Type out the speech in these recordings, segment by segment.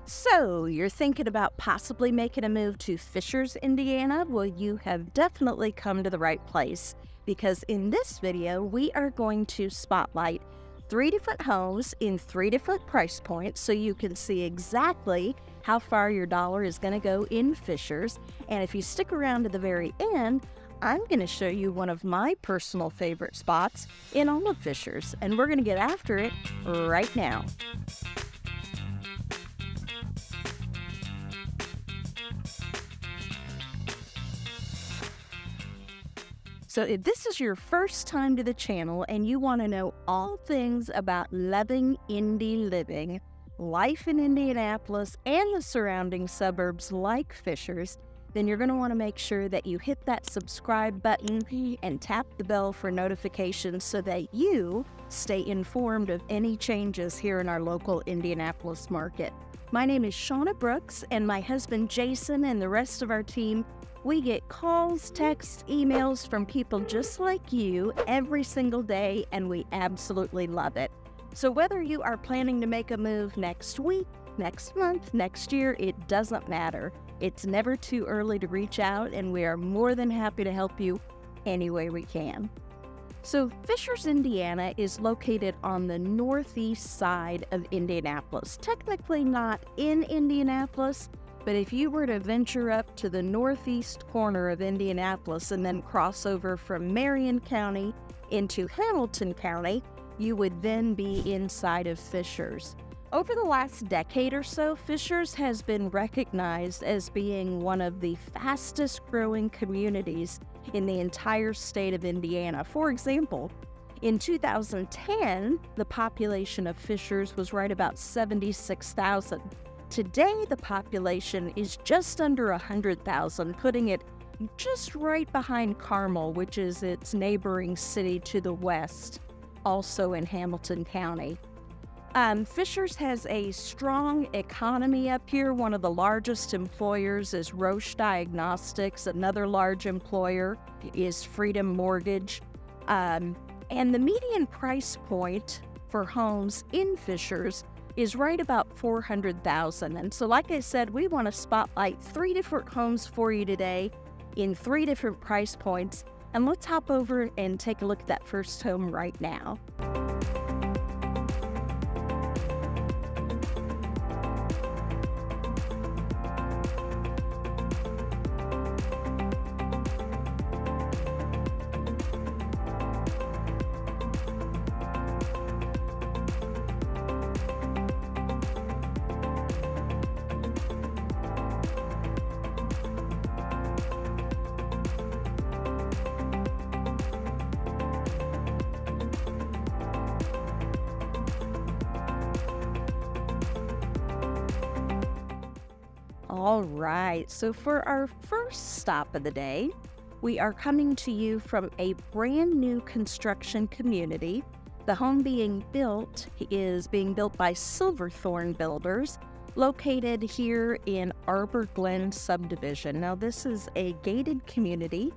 So, you're thinking about possibly making a move to Fishers, Indiana? Well, you have definitely come to the right place because in this video, we are going to spotlight 3 different homes in 3 different price points so you can see exactly how far your dollar is going to go in Fishers. And if you stick around to the very end, I'm going to show you one of my personal favorite spots in all of Fishers, and we're going to get after it right now. So if this is your first time to the channel and you want to know all things about loving Indy living, life in Indianapolis, and the surrounding suburbs like Fishers, then you're going to want to make sure that you hit that subscribe button and tap the bell for notifications so that you stay informed of any changes here in our local Indianapolis market. My name is Shauna Brooks, and my husband Jason and the rest of our team, we get calls, texts, emails from people just like you every single day, and we absolutely love it. So whether you are planning to make a move next week, next month, next year, it doesn't matter. It's never too early to reach out, and we are more than happy to help you any way we can. So Fishers, Indiana is located on the northeast side of Indianapolis. Technically not in Indianapolis, but if you were to venture up to the northeast corner of Indianapolis and then cross over from Marion County into Hamilton County, you would then be inside of Fishers. Over the last decade or so, Fishers has been recognized as being one of the fastest growing communities in the entire state of Indiana. For example, in 2010, the population of Fishers was right about 76,000. Today, the population is just under 100,000, putting it just right behind Carmel, which is its neighboring city to the west, also in Hamilton County. Fishers has a strong economy up here. One of the largest employers is Roche Diagnostics. Another large employer is Freedom Mortgage. And the median price point for homes in Fishers is right about $400,000. And so like I said, we want to spotlight 3 different homes for you today in 3 different price points. And let's hop over and take a look at that first home right now. All right, so for our first stop of the day, we are coming to you from a brand new construction community. The home being built is being built by Silverthorne Builders, located here in Arbor Glen subdivision. Now, this is a gated community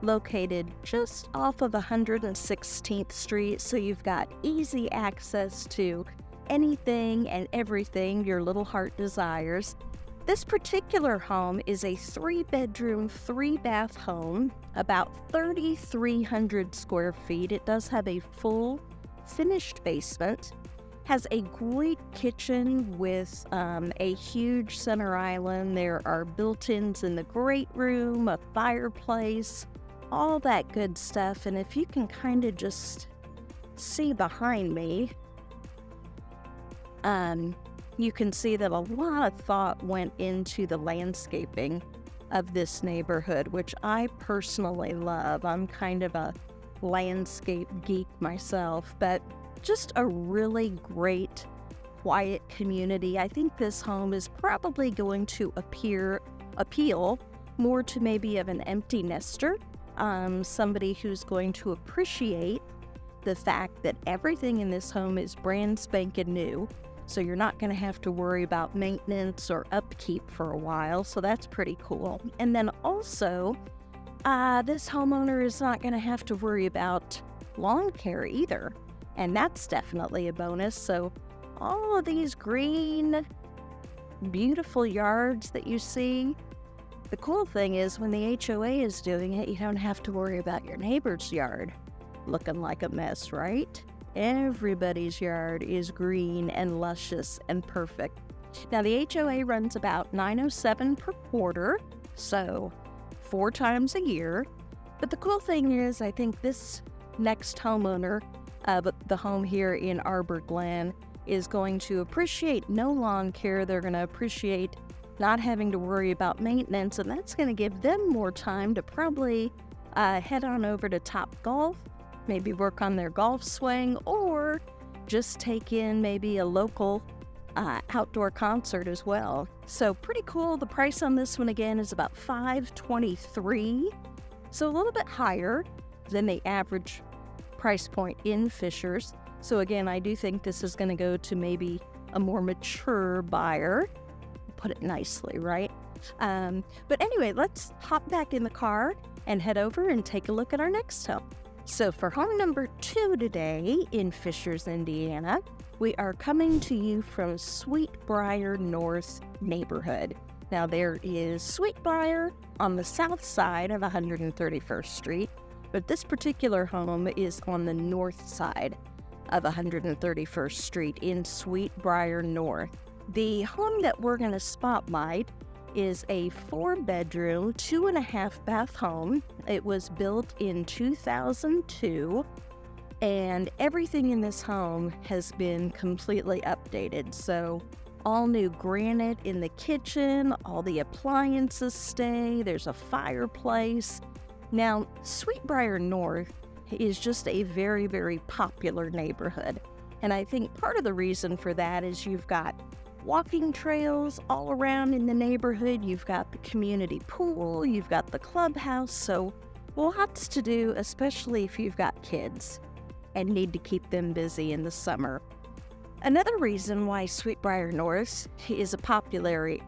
located just off of 116th Street, so you've got easy access to anything and everything your little heart desires. This particular home is a 3-bedroom, 3-bath home, about 3,300 square feet. It does have a full finished basement, has a great kitchen with a huge center island. There are built-ins in the great room, a fireplace, all that good stuff. And if you can kind of just see behind me, you can see that a lot of thought went into the landscaping of this neighborhood, which I personally love. I'm kind of a landscape geek myself, but just a really great, quiet community. I think this home is probably going to appeal more to maybe of an empty nester, somebody who's going to appreciate the fact that everything in this home is brand spanking new. So you're not going to have to worry about maintenance or upkeep for a while, so that's pretty cool. And then also, this homeowner is not going to have to worry about lawn care either, and that's definitely a bonus. So all of these green beautiful yards that you see. The cool thing is when the HOA is doing it, you don't have to worry about your neighbor's yard looking like a mess, right? Everybody's yard is green and luscious and perfect. Now, the HOA runs about $907 per quarter, so 4 times a year. But the cool thing is, I think this next homeowner, the home here in Arbor Glen, is going to appreciate no lawn care. They're going to appreciate not having to worry about maintenance, and that's going to give them more time to probably head on over to Top Golf, maybe work on their golf swing, or just take in maybe a local outdoor concert as well. So pretty cool. The price on this one again is about $523, so a little bit higher than the average price point in Fishers. So again, I do think this is going to go to maybe a more mature buyer. Put it nicely, right? But anyway, let's hop back in the car and head over and take a look at our next home. So for home number 2 today in Fishers, Indiana, we are coming to you from Sweetbriar North neighborhood. Now there is Sweetbriar on the south side of 131st Street, but this particular home is on the north side of 131st Street in Sweetbriar North. The home that we're going to spotlight is a 4-bedroom, 2.5-bath home. It was built in 2002, and everything in this home has been completely updated. So all new granite in the kitchen, all the appliances stay, there's a fireplace. Now, Sweetbriar North is just a very, very popular neighborhood. And I think part of the reason for that is you've got walking trails all around in the neighborhood, you've got the community pool, you've got the clubhouse, so lots to do, especially if you've got kids and need to keep them busy in the summer. Another reason why Sweetbriar North is a popular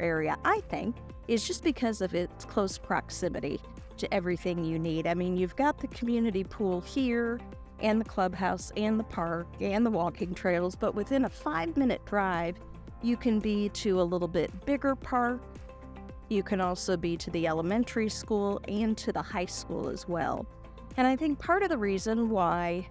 area, I think, is just because of its close proximity to everything you need. I mean, you've got the community pool here, and the clubhouse, and the park, and the walking trails, but within a 5-minute drive, you can be to a little bit bigger park. You can also be to the elementary school and to the high school as well. And I think part of the reason why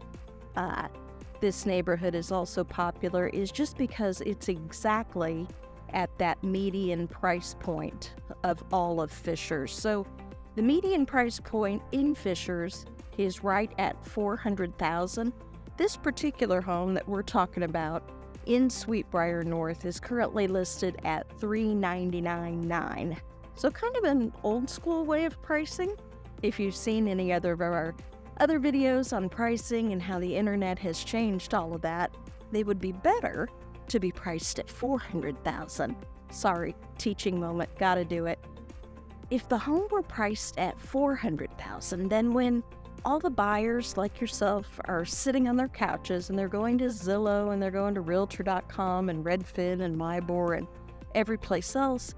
this neighborhood is also popular is just because it's exactly at that median price point of all of Fishers. So the median price point in Fishers is right at $400,000. This particular home that we're talking about in Sweetbriar North is currently listed at $399,900. So kind of an old school way of pricing. If you've seen any other of our other videos on pricing and how the internet has changed all of that, they would be better to be priced at $400,000. Sorry, teaching moment, gotta do it. If the home were priced at $400,000, then when all the buyers like yourself are sitting on their couches and they're going to Zillow and they're going to Realtor.com and Redfin and MyBor and every place else,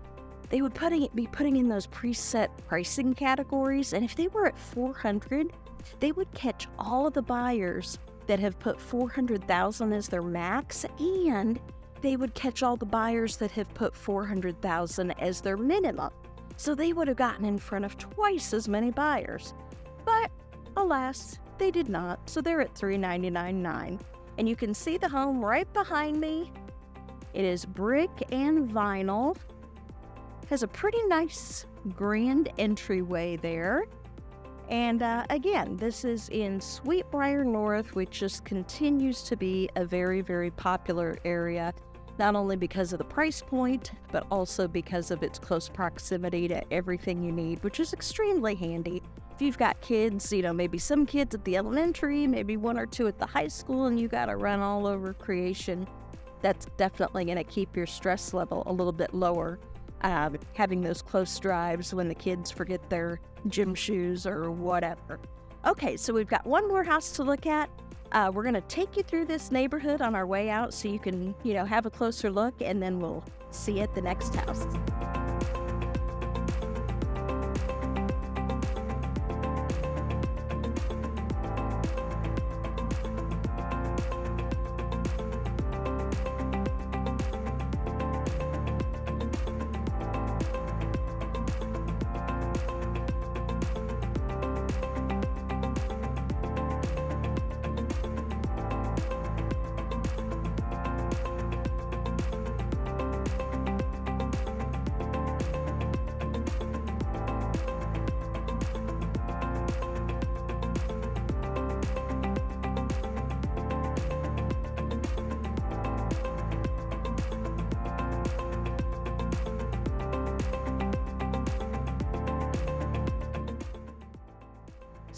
they would be putting in those preset pricing categories. And if they were at $400,000, they would catch all of the buyers that have put $400,000 as their max, and they would catch all the buyers that have put $400,000 as their minimum. So they would have gotten in front of twice as many buyers. But alas, they did not, so they're at $399,900. And you can see the home right behind me. It is brick and vinyl. Has a pretty nice grand entryway there. And again, this is in Sweetbriar North, which just continues to be a very, very popular area, not only because of the price point, but also because of its close proximity to everything you need, which is extremely handy. If you've got kids, maybe some kids at the elementary, maybe 1 or 2 at the high school, and you got to run all over creation, that's definitely going to keep your stress level a little bit lower. Having those close drives when the kids forget their gym shoes or whatever. Okay, so we've got one more house to look at. We're going to take you through this neighborhood on our way out so you can, have a closer look, and then we'll see you at the next house.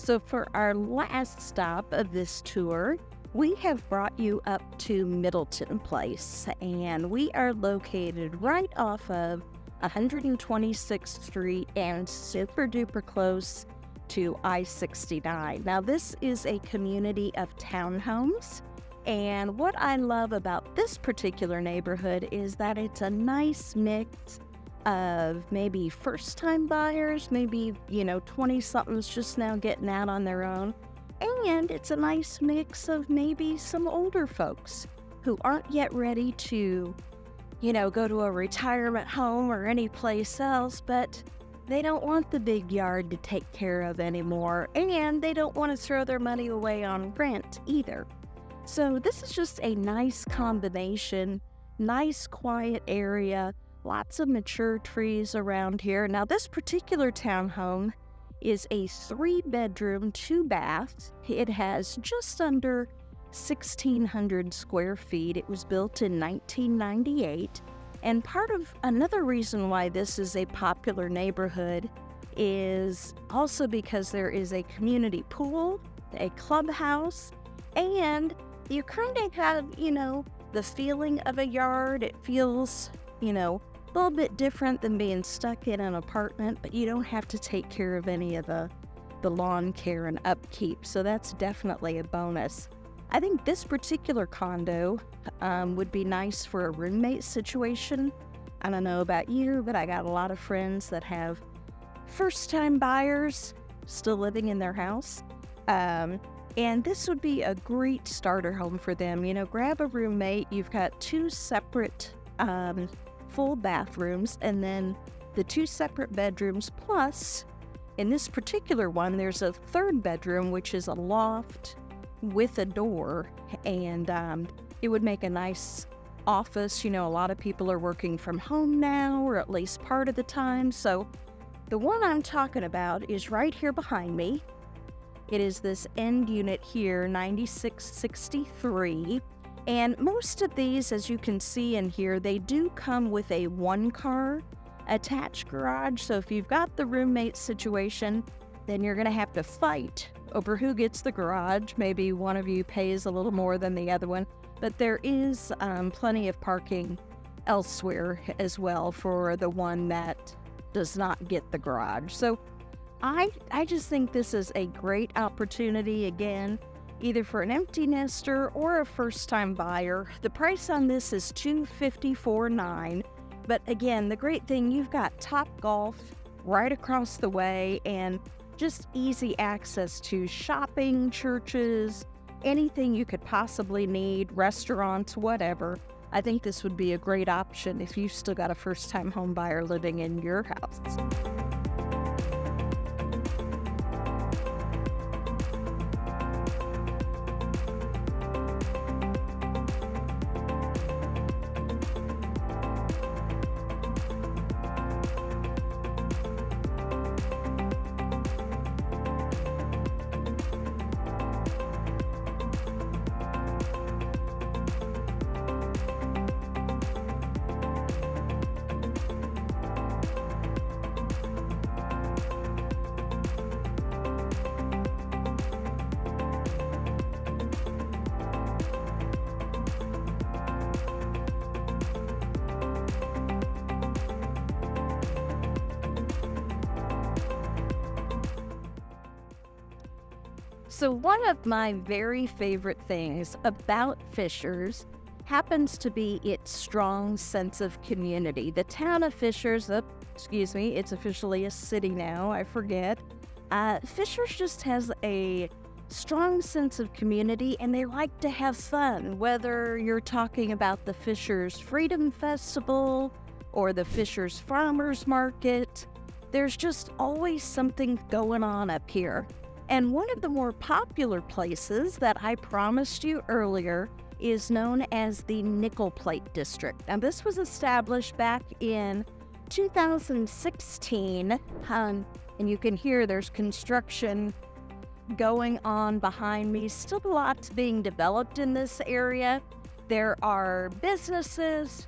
So for our last stop of this tour, we have brought you up to Middleton Place, and we are located right off of 126th Street and super duper close to I-69. Now, this is a community of townhomes, and what I love about this particular neighborhood is that it's a nice mix of maybe first-time buyers, maybe, 20-somethings just now getting out on their own, and it's a nice mix of maybe some older folks who aren't yet ready to, go to a retirement home or any place else, but they don't want the big yard to take care of anymore, and they don't want to throw their money away on rent either. So this is just a nice combination, nice quiet area, lots of mature trees around here. Now, this particular townhome is a 3-bedroom, 2-bath. It has just under 1,600 square feet. It was built in 1998. And part of another reason why this is a popular neighborhood is also because there is a community pool, a clubhouse, and you kind of have, the feeling of a yard. It feels, a little bit different than being stuck in an apartment, but you don't have to take care of any of the lawn care and upkeep, so that's definitely a bonus. I think this particular condo would be nice for a roommate situation. I don't know about you, but I got a lot of friends that have first-time buyers still living in their house, and this would be a great starter home for them. Grab a roommate. You've got 2 separate full bathrooms, and then the 2 separate bedrooms, plus in this particular one there's a 3rd bedroom, which is a loft with a door, and it would make a nice office. A lot of people are working from home now, or at least part of the time. So the one I'm talking about is right here behind me. It is this end unit here, 9663. And most of these, as you can see in here, they do come with a 1-car attached garage. So if you've got the roommate situation, then you're going to have to fight over who gets the garage. Maybe one of you pays a little more than the other one. But there is plenty of parking elsewhere as well for the one that does not get the garage. So I just think this is a great opportunity, again, either for an empty nester or a first-time buyer. The price on this is $254,900, but again, the great thing, you've got Topgolf right across the way and just easy access to shopping, churches, anything you could possibly need, restaurants, whatever. I think this would be a great option if you've still got a first-time home buyer living in your house. So one of my very favorite things about Fishers happens to be its strong sense of community. The town of Fishers, it's officially a city now, I forget. Fishers just has a strong sense of community, and they like to have fun, whether you're talking about the Fishers Freedom Festival or the Fishers Farmers Market. There's just always something going on up here. And one of the more popular places that I promised you earlier is known as the Nickel Plate District. Now, this was established back in 2016, and you can hear there's construction going on behind me. Still a lot being developed in this area. There are businesses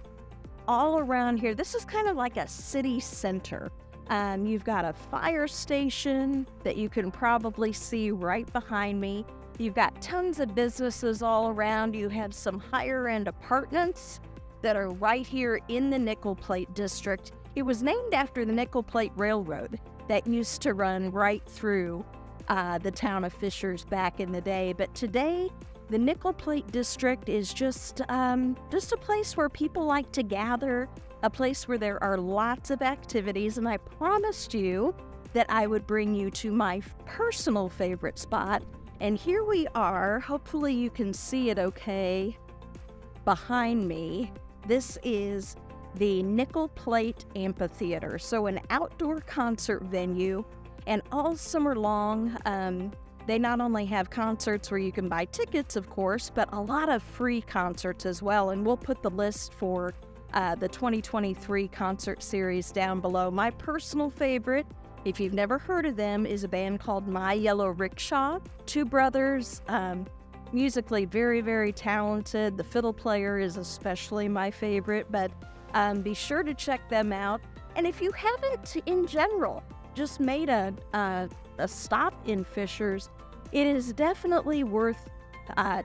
all around here. This is kind of like a city center You've got a fire station that you can probably see right behind me. You've got tons of businesses all around. You have some higher-end apartments that are right here in the Nickel Plate District. It was named after the Nickel Plate Railroad that used to run right through the town of Fishers back in the day. But today, the Nickel Plate District is just a place where people like to gather, a place where there are lots of activities, and I promised you that I would bring you to my personal favorite spot. And here we are. Hopefully you can see it okay behind me. This is the Nickel Plate Amphitheater, so an outdoor concert venue, and all summer long, they not only have concerts where you can buy tickets, of course, but a lot of free concerts as well, and we'll put the list for the 2023 concert series down below. My personal favorite, if you've never heard of them, is a band called My Yellow Rickshaw. Two brothers, musically very, very talented. The fiddle player is especially my favorite, but be sure to check them out. And if you haven't, in general, just made a stop in Fishers, it is definitely worth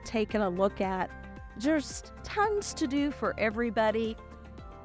taking a look at. Just tons to do for everybody.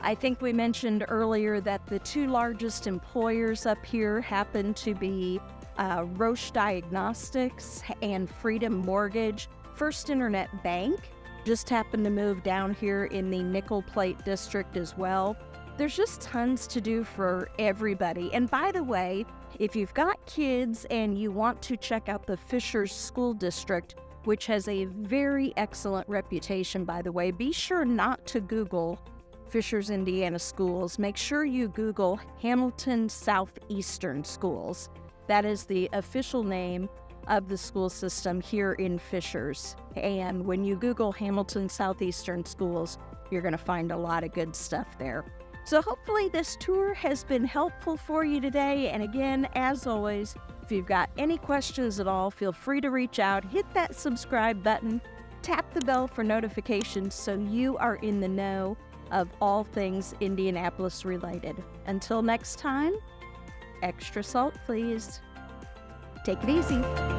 I think we mentioned earlier that the two largest employers up here happen to be Roche Diagnostics and Freedom Mortgage. First Internet Bank just happened to move down here in the Nickel Plate District as well. There's just tons to do for everybody. And by the way, if you've got kids and you want to check out the Fishers School District, which has a very excellent reputation, by the way, be sure not to Google Fishers, Indiana schools. Make sure you Google Hamilton Southeastern Schools. That is the official name of the school system here in Fishers. And when you Google Hamilton Southeastern Schools, you're going to find a lot of good stuff there. So hopefully this tour has been helpful for you today. And again, as always, if you've got any questions at all, feel free to reach out, hit that subscribe button, tap the bell for notifications so you are in the know of all things Indianapolis related. Until next time, extra salt, please. Take it easy.